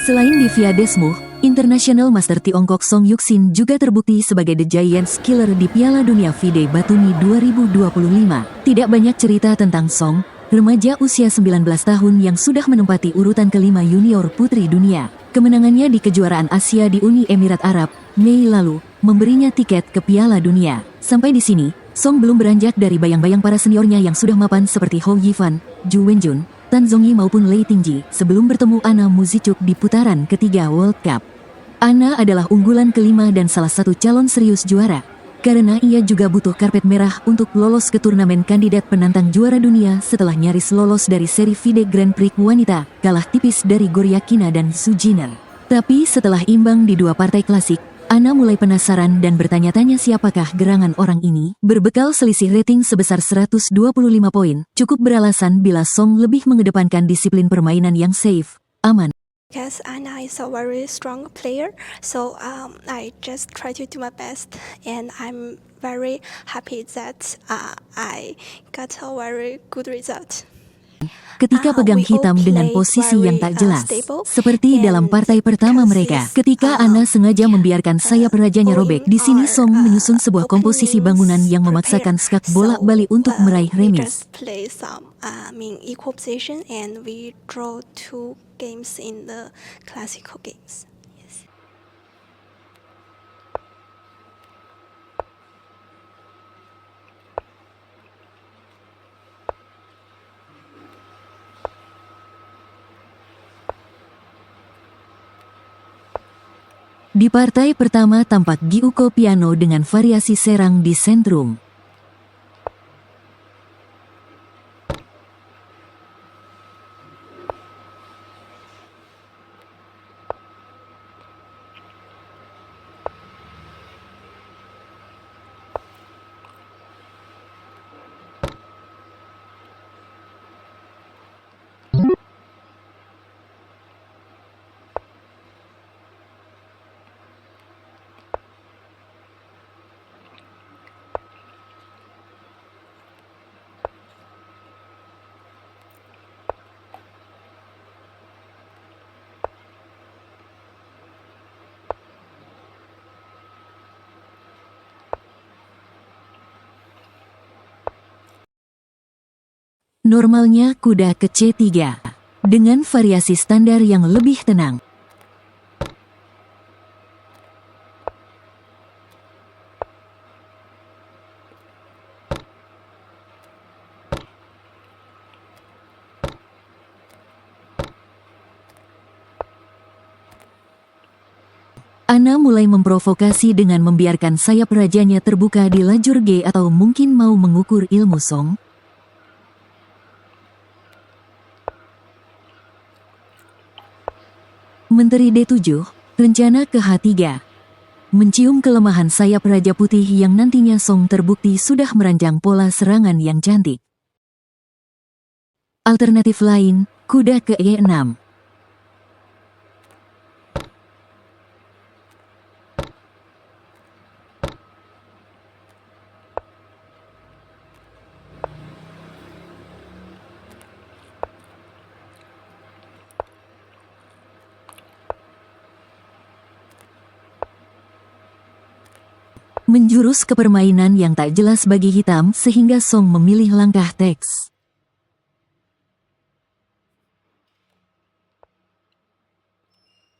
Selain Divya Desmuch, International Master Tiongkok Song Yuxin juga terbukti sebagai The Giants Killer di Piala Dunia FIDE Batumi 2025. Tidak banyak cerita tentang Song, remaja usia 19 tahun yang sudah menempati urutan kelima junior putri dunia. Kemenangannya di kejuaraan Asia di Uni Emirat Arab, Mei lalu, memberinya tiket ke Piala Dunia. Sampai di sini, Song belum beranjak dari bayang-bayang para seniornya yang sudah mapan seperti Hou Yifan, Zhu Wenjun, Tan Zhongyi maupun Lei Tingji sebelum bertemu Anna Muzychuk di putaran ketiga World Cup. Anna adalah unggulan kelima dan salah satu calon serius juara, karena ia juga butuh karpet merah untuk lolos ke turnamen kandidat penantang juara dunia setelah nyaris lolos dari seri FIDE Grand Prix wanita, kalah tipis dari Goryachkina dan Su Jiner. Tapi setelah imbang di dua partai klasik, Anna mulai penasaran dan bertanya-tanya siapakah gerangan orang ini. Berbekal selisih rating sebesar 125 poin, cukup beralasan bila Song lebih mengedepankan disiplin permainan yang safe, aman. Because Anna is a very strong player, so I just try to do my best, and I'm very happy that I got a very good result. Ketika pegang hitam dengan posisi yang tak jelas, seperti dalam partai pertama mereka. Ketika Anna sengaja membiarkan sayap rajanya robek, di sini Song menyusun sebuah komposisi bangunan yang memaksakan skak bolak-balik untuk meraih remis. Equal position and we draw 2 games in the classical games. Di partai pertama tampak Gyuko Piano dengan variasi serang di sentrum. Normalnya kuda ke C3, dengan variasi standar yang lebih tenang. Anna mulai memprovokasi dengan membiarkan sayap rajanya terbuka di lajur G atau mungkin mau mengukur ilmu Song. Menteri D7, rencana ke H3. Mencium kelemahan sayap Raja Putih yang nantinya Song terbukti sudah merancang pola serangan yang cantik. Alternatif lain, kuda ke E6. Menjurus ke permainan yang tak jelas bagi hitam sehingga Song memilih langkah teks.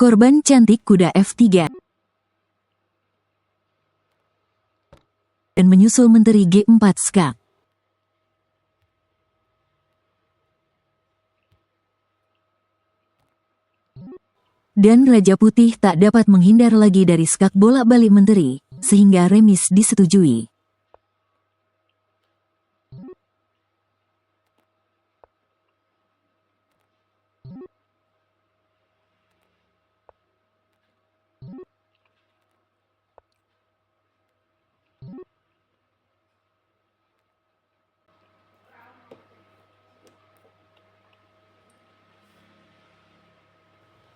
Korban cantik kuda F3. Dan menyusul menteri G4 skak. Dan Raja Putih tak dapat menghindar lagi dari skak bolak-balik menteri, sehingga remis disetujui.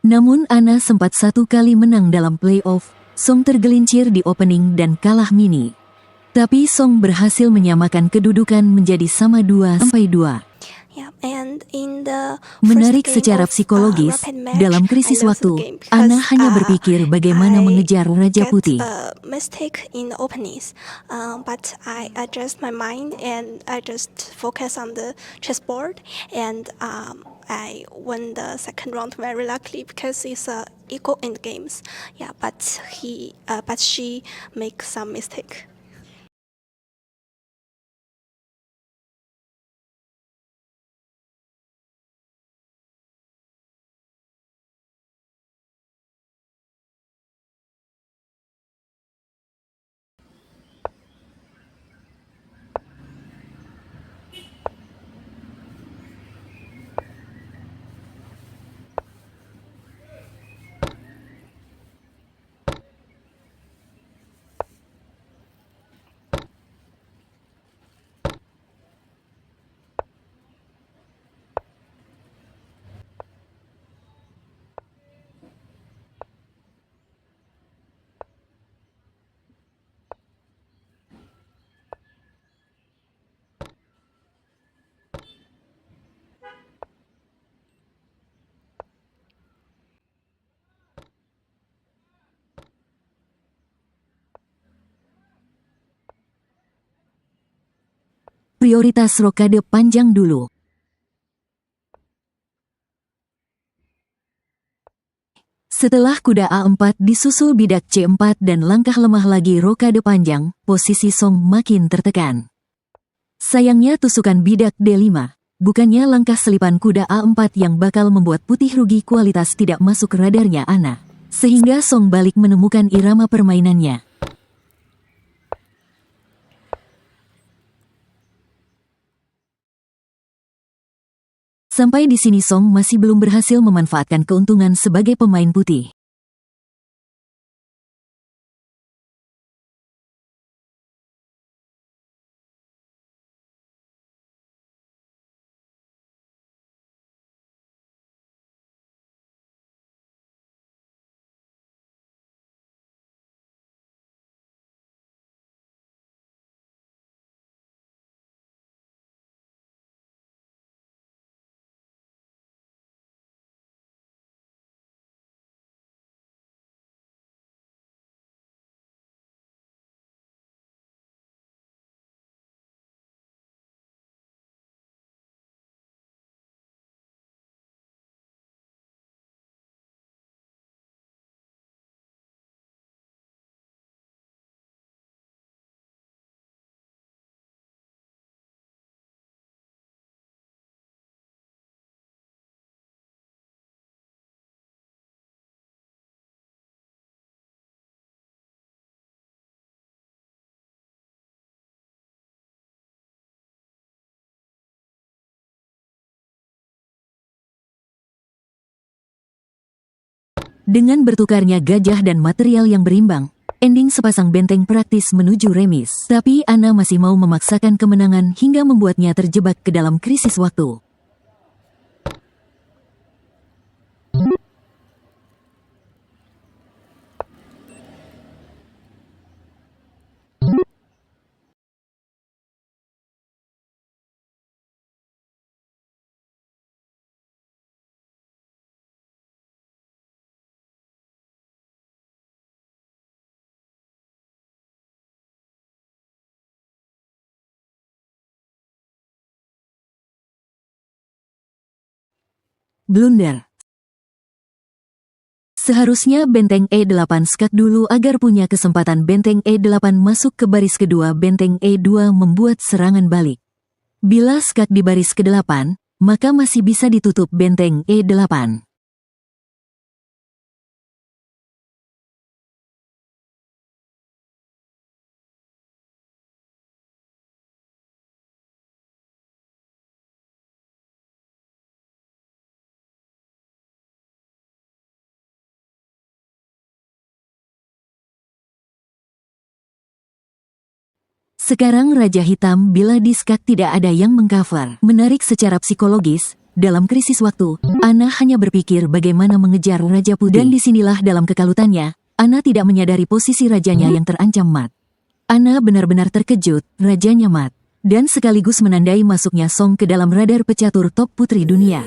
Namun Anna sempat satu kali menang dalam playoff, Song tergelincir di opening dan kalah mini. Tapi Song berhasil menyamakan kedudukan menjadi sama 2-2. Yeah, and in the Menarik first game secara of, psikologis, rapid match, dalam I krisis lost the waktu, game Ana because, hanya berpikir bagaimana I mengejar Raja get Putih. a mistake in the openings, but I adjust my mind and I just focus on the chessboard, and I won the second round very luckily because it's equal in the games. Yeah, but she make some mistake. Prioritas rokade panjang dulu. Setelah kuda A4 disusul bidak C4 dan langkah lemah lagi rokade panjang, posisi Song makin tertekan. Sayangnya tusukan bidak D5, bukannya langkah selipan kuda A4 yang bakal membuat putih rugi kualitas tidak masuk radarnya Ana. Sehingga Song balik menemukan irama permainannya. Sampai di sini Song masih belum berhasil memanfaatkan keuntungan sebagai pemain putih. Dengan bertukarnya gajah dan material yang berimbang, ending sepasang benteng praktis menuju remis. Tapi Ana masih mau memaksakan kemenangan hingga membuatnya terjebak ke dalam krisis waktu. Blunder. Seharusnya benteng E8 skak dulu agar punya kesempatan benteng E8 masuk ke baris kedua, benteng E2 membuat serangan balik. Bila skak di baris ke-8, maka masih bisa ditutup benteng E8. Sekarang Raja Hitam bila di skak tidak ada yang mengcover. Menarik secara psikologis, dalam krisis waktu, Ana hanya berpikir bagaimana mengejar Raja Putih. Dan disinilah dalam kekalutannya, Ana tidak menyadari posisi rajanya yang terancam mat. Ana benar-benar terkejut, rajanya mat. dan sekaligus menandai masuknya Song ke dalam radar pecatur top putri dunia.